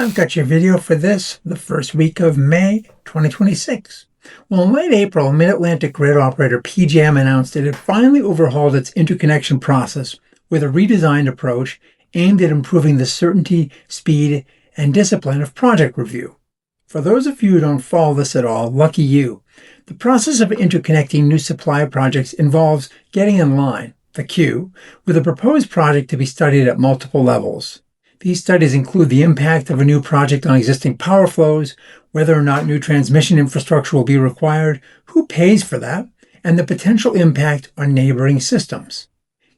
I've got your video for this, the first week of May 2026. Well, in late April, Mid-Atlantic grid operator PJM announced it had finally overhauled its interconnection process with a redesigned approach aimed at improving the certainty, speed, and discipline of project review. For those of you who don't follow this at all, lucky you. The process of interconnecting new supply projects involves getting in line, the queue, with a proposed project to be studied at multiple levels. These studies include the impact of a new project on existing power flows, whether or not new transmission infrastructure will be required, who pays for that, and the potential impact on neighboring systems.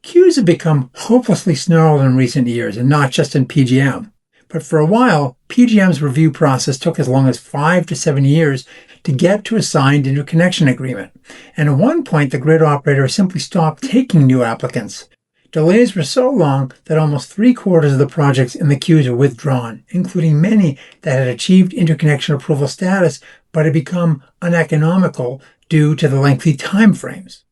Queues have become hopelessly snarled in recent years, and not just in PJM. But for a while, PJM's review process took as long as 5 to 7 years to get to a signed interconnection agreement. And at one point, the grid operator simply stopped taking new applicants. Delays were so long that almost 3/4 of the projects in the queues were withdrawn, including many that had achieved interconnection approval status but had become uneconomical due to the lengthy timeframes.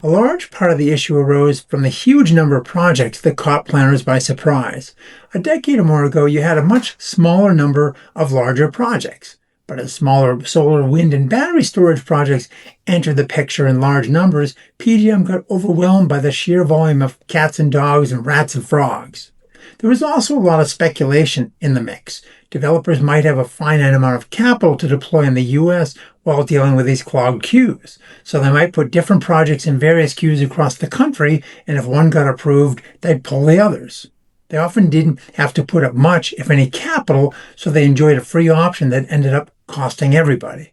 A large part of the issue arose from the huge number of projects that caught planners by surprise. A decade or more ago, you had a much smaller number of larger projects. But as smaller solar, wind, and battery storage projects entered the picture in large numbers, PJM got overwhelmed by the sheer volume of cats and dogs and rats and frogs. There was also a lot of speculation in the mix. Developers might have a finite amount of capital to deploy in the U.S. while dealing with these clogged queues. So they might put different projects in various queues across the country, and if one got approved, they'd pull the others. They often didn't have to put up much, if any, capital, so they enjoyed a free option that ended up costing everybody.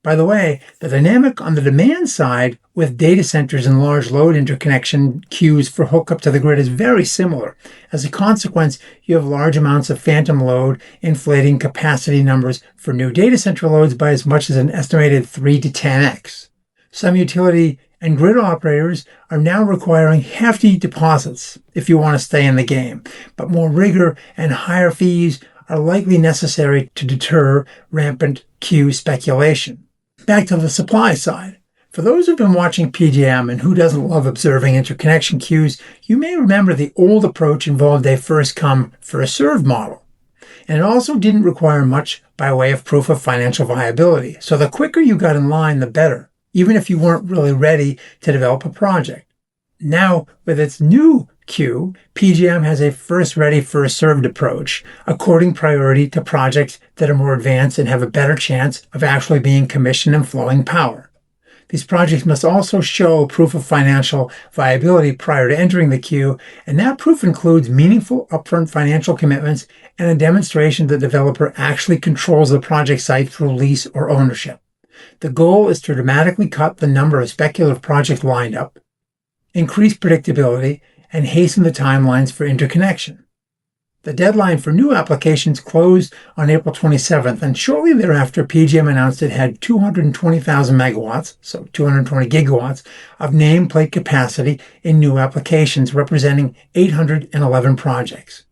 By the way, the dynamic on the demand side with data centers and large load interconnection queues for hookup to the grid is very similar. As a consequence, you have large amounts of phantom load, inflating capacity numbers for new data center loads by as much as an estimated 3 to 10x. Some utility and grid operators are now requiring hefty deposits if you want to stay in the game, but more rigor and higher fees are likely necessary to deter rampant queue speculation. Back to the supply side. For those who've been watching PJM and who doesn't love observing interconnection queues, you may remember the old approach involved a first come, first served model. And it also didn't require much by way of proof of financial viability. So the quicker you got in line, the better, even if you weren't really ready to develop a project. Now, with its new queue, PJM has a first ready, first served approach, according priority to projects that are more advanced and have a better chance of actually being commissioned and flowing power. These projects must also show proof of financial viability prior to entering the queue, and that proof includes meaningful upfront financial commitments and a demonstration that the developer actually controls the project site through lease or ownership. The goal is to dramatically cut the number of speculative projects lined up, increase predictability, and hasten the timelines for interconnection. The deadline for new applications closed on April 27th, and shortly thereafter, PJM announced it had 220,000 megawatts, so 220 gigawatts, of nameplate capacity in new applications, representing 811 projects.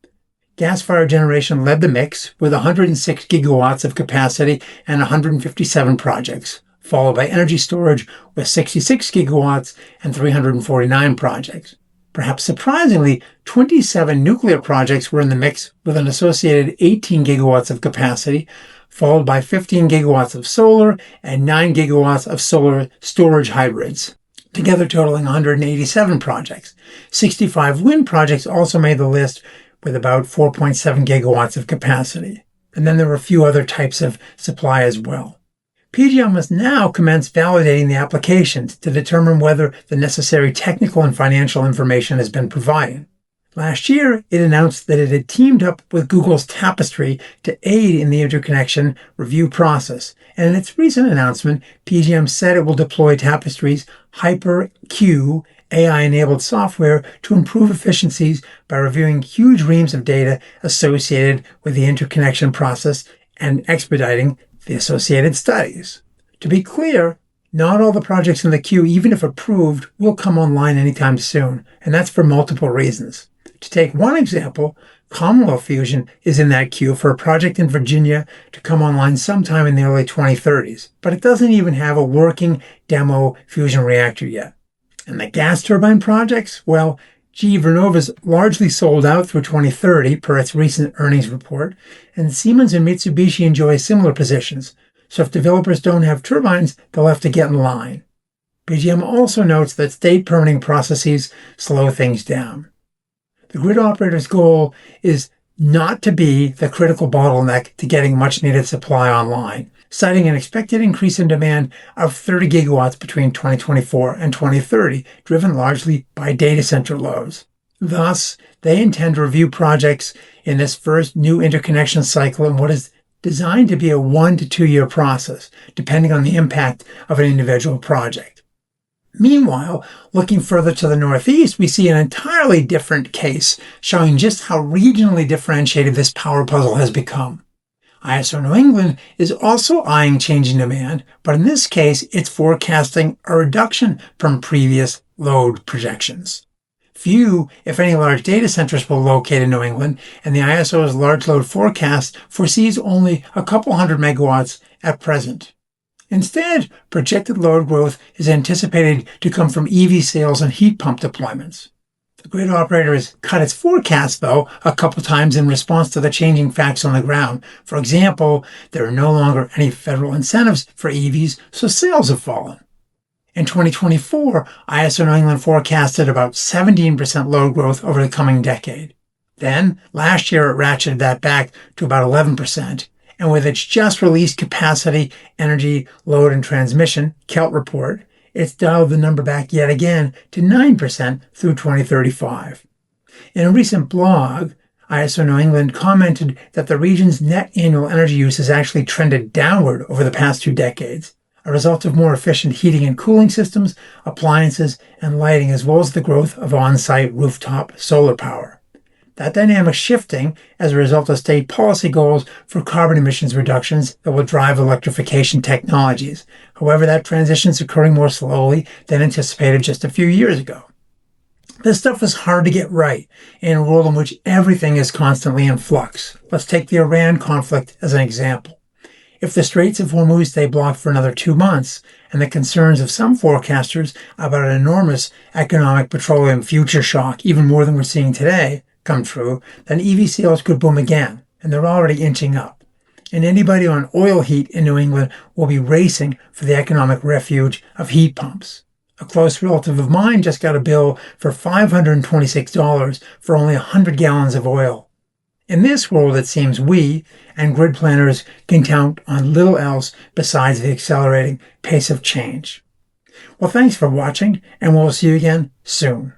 Gas-fired generation led the mix with 106 gigawatts of capacity and 157 projects, followed by energy storage with 66 gigawatts and 349 projects. Perhaps surprisingly, 27 nuclear projects were in the mix with an associated 18 gigawatts of capacity, followed by 15 gigawatts of solar and 9 gigawatts of solar storage hybrids, together totaling 187 projects. 65 wind projects also made the list with about 4.7 gigawatts of capacity. And then there were a few other types of supply as well. PJM must now commence validating the applications to determine whether the necessary technical and financial information has been provided. Last year, it announced that it had teamed up with Google's Tapestry to aid in the interconnection review process. And in its recent announcement, PJM said it will deploy Tapestry's HyperQ AI-enabled software to improve efficiencies by reviewing huge reams of data associated with the interconnection process and expediting the associated studies. To be clear, not all the projects in the queue, even if approved, will come online anytime soon, and that's for multiple reasons. To take one example, Commonwealth Fusion is in that queue for a project in Virginia to come online sometime in the early 2030s, but it doesn't even have a working demo fusion reactor yet. And the gas turbine projects, well, GE Vernova's largely sold out through 2030 per its recent earnings report, and Siemens and Mitsubishi enjoy similar positions, so if developers don't have turbines, they'll have to get in line. PJM also notes that state permitting processes slow things down. The grid operator's goal is not to be the critical bottleneck to getting much-needed supply online, citing an expected increase in demand of 30 gigawatts between 2024 and 2030, driven largely by data center loads. Thus, they intend to review projects in this first new interconnection cycle in what is designed to be a 1 to 2 year process, depending on the impact of an individual project. Meanwhile, looking further to the northeast, we see an entirely different case showing just how regionally differentiated this power puzzle has become. ISO New England is also eyeing changing demand, but in this case, it's forecasting a reduction from previous load projections. Few, if any, large data centers will locate in New England, and the ISO's large load forecast foresees only a couple hundred megawatts at present. Instead, projected load growth is anticipated to come from EV sales and heat pump deployments. The grid operator has cut its forecast, though, a couple times in response to the changing facts on the ground. For example, there are no longer any federal incentives for EVs, so sales have fallen. In 2024, ISO New England forecasted about 17% load growth over the coming decade. Then, last year, it ratcheted that back to about 11%. And with its just-released capacity, energy, load, and transmission, CELT report, it's dialed the number back yet again to 9% through 2035. In a recent blog, ISO New England commented that the region's net annual energy use has actually trended downward over the past 2 decades, a result of more efficient heating and cooling systems, appliances, and lighting, as well as the growth of on-site rooftop solar power. That dynamic shifting as a result of state policy goals for carbon emissions reductions that will drive electrification technologies. However, that transition is occurring more slowly than anticipated just a few years ago. This stuff is hard to get right in a world in which everything is constantly in flux. Let's take the Iran conflict as an example. If the Straits of Hormuz stay blocked for another 2 months, and the concerns of some forecasters about an enormous economic petroleum future shock, even more than we're seeing today, come true, then EV sales could boom again, and they're already inching up. And anybody on oil heat in New England will be racing for the economic refuge of heat pumps. A close relative of mine just got a bill for $526 for only 100 gallons of oil. In this world, it seems we and grid planners can count on little else besides the accelerating pace of change. Well, thanks for watching, and we'll see you again soon.